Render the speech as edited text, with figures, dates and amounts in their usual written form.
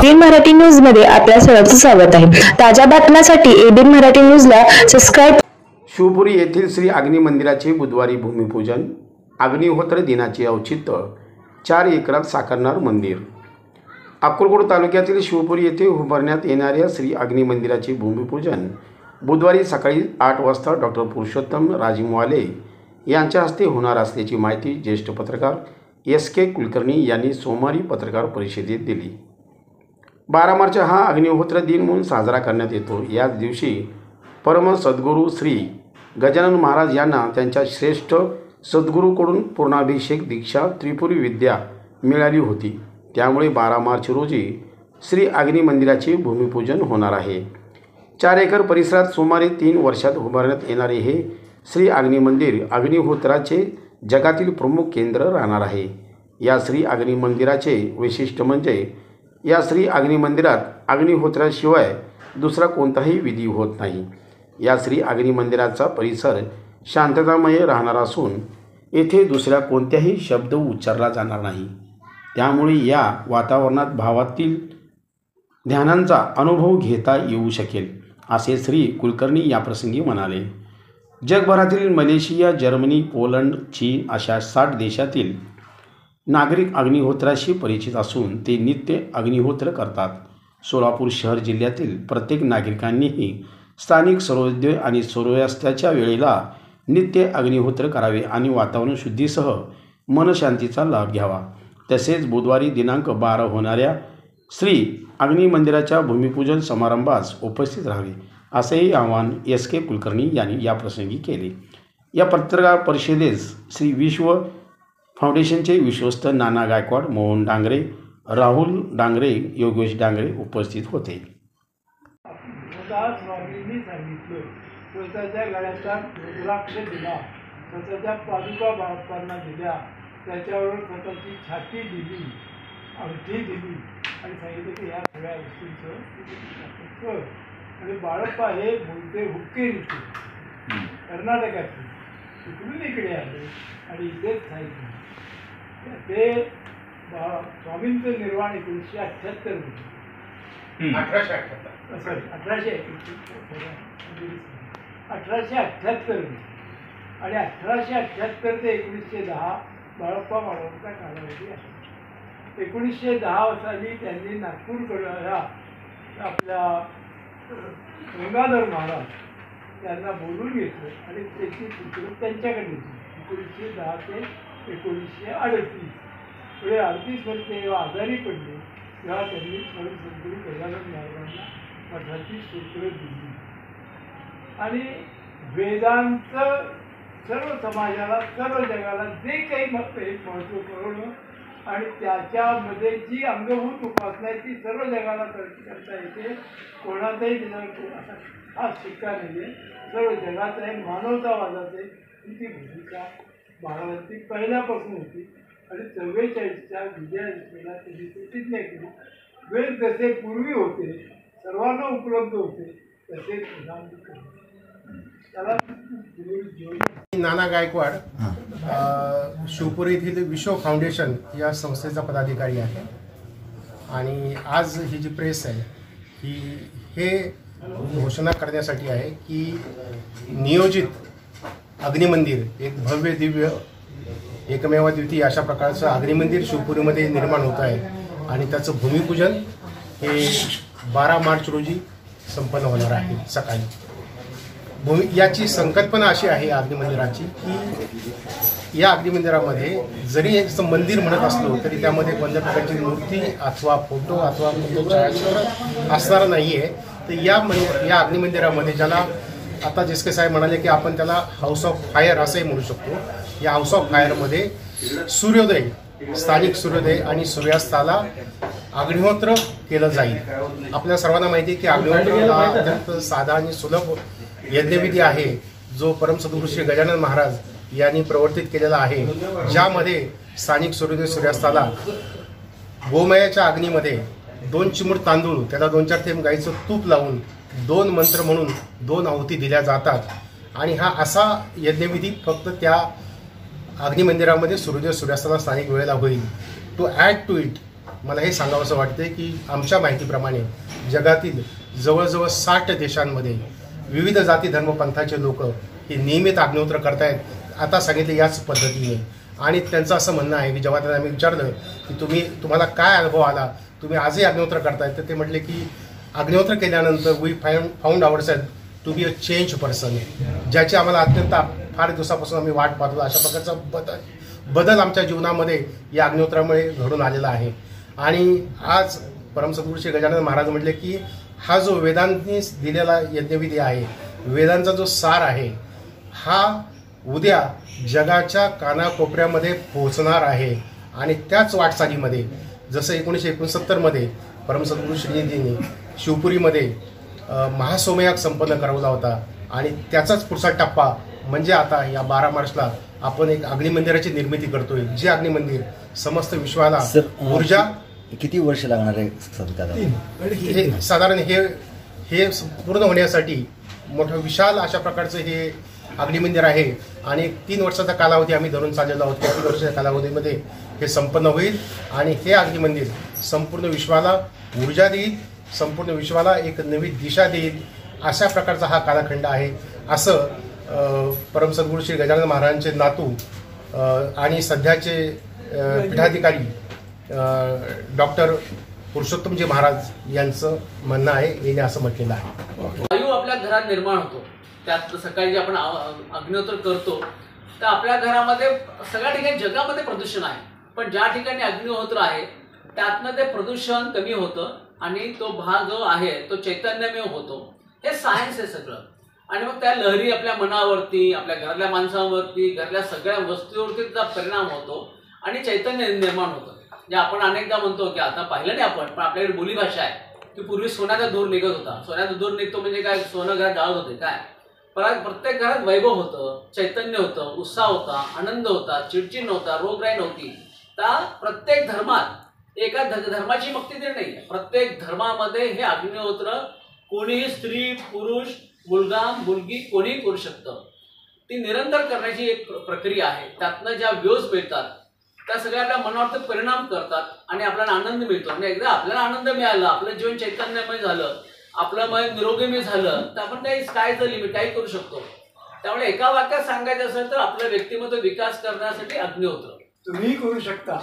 ABN Marathi news मध्ये आपल्या सर्वांचं स्वागत आहे। ताज्या बातम्यांसाठी एबीएन मराठी न्यूजला सबस्क्राइब। शिवपुरी येथील श्री अग्नि मंदिराचे बुधवारी भूमिपूजन। अग्निहोत्र दिनाचे औचित्य 4 एकरात साकारणार मंदिर। अक्कलकोट तालुक्यातील शिवपुरी येथे उभारण्यात येणाऱ्या श्री अग्नि मंदिराचे भूमिपूजन बुधवारी सकाळी 8 वाजता डॉक्टर पुरुषोत्तम राजीमवाले यांच्या हस्ते होणार असल्याची माहिती ज्येष्ठ पत्रकार एस.के. कुलकर्णी यांनी सोमवारी पत्रकार परिषदेत दिली। 12 मार्च हा अग्निहोत्र दिन म्हणून साजरा करण्यात येतो। याच दिवशी परम सद्गुरू श्री गजानन महाराज यांना त्यांच्या श्रेष्ठ सद्गुरूकडून पूर्णाभिषेक दीक्षा त्रिपुरी विद्या मिळाली होती। त्यामुळे 12 मार्च रोजी श्री अग्नि मंदिराचे भूमिपूजन होणार आहे। 4 एकर परिसरात सुमारे 3 वर्षात उभारण्यात येणारे हे श्री अग्नि मंदिर अग्निहोत्राचे जगातील प्रमुख केंद्र राहणार आहे। या श्री अग्नि मंदिराचे वैशिष्ट्य म्हणजे या श्री अग्नि मंदिरात अग्निहोत्राशिवाय दुसरा कोणताही विधी होत नाही। या श्री अग्नि मंदिराचा परिसर शांततामय राहणार असून येथे दुसऱ्या कोणत्याही शब्द उच्चारला जाणार नाही। त्यामुळे या वातावरणात भावातील ध्यानांचा अनुभव घेता येऊ शकेल, असे श्री कुलकर्णी याप्रसंगी म्हणाले। जगभरातील मलेशिया, जर्मनी, पोलंड, चीन अशा 60 देशातील नागरिक अग्निहोत्राशी परिचित असून ते नित्य अग्निहोत्र करतात। सोलापूर शहर जिल्ह्यातील प्रत्येक नागरिकांनीही स्थानिक सूर्योदय आणि सूर्यास्ताच्या वेळेला नित्य अग्निहोत्र करावे आणि वातावरण शुद्धीसह मनशांतीचा लाभ घ्यावा। तसेच बुधवारी दिनांक 12 होणाऱ्या श्री अग्नि मंदिराच्या भूमिपूजन समारंभास उपस्थित राहावे, असेही आवाहन एस.के. कुलकर्णी यांनी याप्रसंगी केले। या पत्रकार परिषदेस श्री विश्व फाउंडेशनचे विश्वस्त नाना गायकवाड, मोहन डांगरे, राहुल डांगरे, योगेश डांगरे उपस्थित होते। स्वामींनी सांगितलं, स्वतःच्या गळ्याचा रुद्राक्ष दिला, स्वतःच्या पादुका बाळप्पांना दिल्या, त्याच्यावर स्वतःची छाती दिली, अंगठी दिली आणि सांगितलं की या सगळ्या गोष्टींचं आणि बाळप्पा हे बोलते हुक्के ऋषी कर्नाटकातले तिकडून इकडे आले आणि इथेच सांगितलं ते स्वामींचं निर्वाण 1978 मध्ये 1878 आणि 1878 ते 1910 बाळप्पा महाराजांचा कालावधी आहे। 1910 साली त्यांनी नागपूरकडे आपल्या गंगाधर महाराज त्यांना बोलून घेतलं आणि त्याची पुस्तकं त्यांच्याकडे दिली। 1910 ते 1938 पुढे 38 मध्ये जेव्हा आजारी पडले तेव्हा त्यांनी सद्गुरू गजानन महाराजांना मठाची सूत्र दिली आणि वेदांत सर्व समाजाला, सर्व जगाला जे काही महत्त्व कळवलं आणि त्याच्यामध्ये जी अंगभूत उपासना आहे ती सर्व जगाला करता येते। कोणाचाही त्याच्यावर हा शिक्का नाही आहे, सर्व जगाचा आहे, मानवतावादाचे ती भूमिका महाराजांची पहिल्यापासून होती आणि 44च्या विजयादशमीला त्यांनी प्रतिज्ञा केली, वेद जसे पूर्वी होते सर्वांना उपलब्ध होते तसेच त्याला नाना गायकवाड शिवपुरी येथील विश्व फाउंडेशन या संस्थेचा पदाधिकारी आहे आणि आज ही जी प्रेस आहे ही हे घोषणा करण्यासाठी आहे की नियोजित अग्निमंदिर एक भव्य दिव्य एकमेव द्वितीय अशा प्रकारचं अग्निमंदिर शिवपुरीमध्ये निर्माण होत आहे आणि त्याचं भूमिपूजन हे 12 मार्च रोजी संपन्न होणार आहे सकाळी। याची संकल्पना अशी आहे अग्निमंदिराची की या अग्निमंदिरामध्ये जरी याचं मंदिर म्हणत असलो तरी त्यामध्ये कोणत्या प्रकारची मूर्ती अथवा फोटो अथवा छायाचित्र असणार नाही आहे। तर या अग्निमंदिरामध्ये ज्याला आता जिसके साहेब म्हणाले की आपण त्याला हाऊस ऑफ फायर असंही म्हणू शकतो, या हाऊस ऑफ फायरमध्ये सूर्योदय, स्थानिक सूर्योदय आणि सूर्यास्ताला अग्निहोत्र केलं जाईल। आपल्या सर्वांना माहिती आहे की अग्निहोत्र हा अत्यंत साधा आणि सुलभ यज्ञविधी आहे जो परमसद्गुरू श्री गजानन महाराज यांनी प्रवर्तित केलेला आहे, ज्यामध्ये स्थानिक सूर्योदय सूर्यास्ताला गोमयाच्या अग्नीमध्ये 2 चिमूट तांदूळ, त्याला 2-4 थेंब गाईचं तूप लावून 2 मंत्र म्हणून 2 आहुती दिल्या जातात आणि हा असा यज्ञविधी फक्त त्या अग्निमंदिरामध्ये सूर्योदय सूर्यास्ताला स्थानिक वेळेला होईल। टू ॲड टू इट मला हे सांगावंसं वाटते की आमच्या माहितीप्रमाणे जगातील जवळजवळ 60 देशांमध्ये विविध जाती धर्मपंथाचे लोक हे नियमित अग्निहोत्र करतायत, आता सांगितले याच पद्धतीने. आणि त्यांचं असं म्हणणं आहे की जेव्हा त्यांना आम्ही विचारलं की तुम्हाला काय अनुभव आला, तुम्ही आजही अग्निहोत्र करतायत, तर ते म्हटले की अग्निहोत्र केल्यानंतर we found ourselves to be a change person, ज्याची आम्हाला अत्यंत फार दिवसापासून आम्ही वाट पाहतो. अशा प्रकारचा बदल आमच्या जीवनामध्ये या अग्निहोत्रामुळे घडून आलेला आहे. आणि आज परमसद्गुरू श्री गजानन महाराज म्हटले की हा जो वेदांनी दिलेला यज्ञविधी आहे, वेदांचा जो सार आहे, हा उद्या जगाच्या कानाकोपऱ्यामध्ये पोहोचणार आहे. आणि त्याच वाटचालीमध्ये जसं 1969 परमसद्गुरू श्रीजींनी शिवपुरीमध्ये महासोमयाग संपन्न करवला होता, आणि त्याचाच पुढचा टप्पा म्हणजे आता या 12 मार्चला आपण एक अग्निमंदिराची निर्मिती करतोय, जे अग्निमंदिर समस्त विश्वाला ऊर्जा. किती वर्ष लागणार आहे साधारण हे पूर्ण होण्यासाठी मोठं विशाल अशा प्रकारचं हे अग्निमंदिर आहे. आणि 3 वर्षाचा कालावधी आम्ही धरून चाललेलो आहोत. 3 वर्षाच्या कालावधीमध्ये हे संपन्न होईल आणि हे अग्निमंदिर संपूर्ण विश्वाला ऊर्जा देईल, संपूर्ण विश्वाला एक नवी दिशा देईल. अशा प्रकारचा हा कालखंड आहे, असं परमसद्गुरू श्री गजानन महाराजांचे नातू आणि सध्याचे पीठाधिकारी डॉक्टर पुरुषोत्तमजी महाराज यांचं म्हणणं आहे. यांनी असं म्हटलेलं आहे. वायू आपल्या घरात निर्माण होतो, त्यात सकाळी जे आपण अग्निहोत्र करतो तर आपल्या घरामध्ये सगळ्या ठिकाणी जगामध्ये प्रदूषण आहे, पण ज्या ठिकाणी अग्निहोत्र आहे त्यातनं ते प्रदूषण कमी होतं आणि तो भाग जो आहे तो चैतन्यमय होतो. हे सायन्स आहे सगळं. आणि मग त्या लहरी आपल्या मनावरती, आपल्या घरातल्या माणसांवरती, घरातल्या सगळ्या वस्तूंवरती त्याचा परिणाम होतो आणि चैतन्य निर्माण होतं. जे आपण अनेकदा म्हणतो की आता पाहिलं नाही आपण, पण आपल्याकडे बोलीभाषा आहे की पूर्वी सोन्याचा धूर निघत होता. सोन्याचा धूर निघतो म्हणजे काय, सोनं घरात जाळत होते काय, पण प्रत्येक घरात वैभव होतं, चैतन्य होतं, उत्साह होता, आनंद होता, चिडचिड नव्हता, रोगराई नव्हती. तर प्रत्येक धर्मात एका धर्माची मक्तेदारी नाही, प्रत्येक धर्मामध्ये हे अग्निहोत्र कोणीही स्त्री पुरुष मुलगा मुलगी कोणीही करू शकतं. ती निरंतर करण्याची एक प्रक्रिया आहे. त्यातनं ज्या व्यूज मिळतात त्या सगळ्या आपल्या मनावर परिणाम करतात आणि आपल्याला आनंद मिळतो. म्हणजे एकदा आपल्याला आनंद मिळाला, आपलं जीवन चैतन्यमय झालं, आपलं मन निरोगीमय झालं, तर आपण काही स्कायचं लिमिट काही करू शकतो. त्यामुळे एका वाक्यात सांगायचं असेल तर आपलं व्यक्तिमत्व विकास करण्यासाठी अग्निहोत्र तुम्ही करू शकता.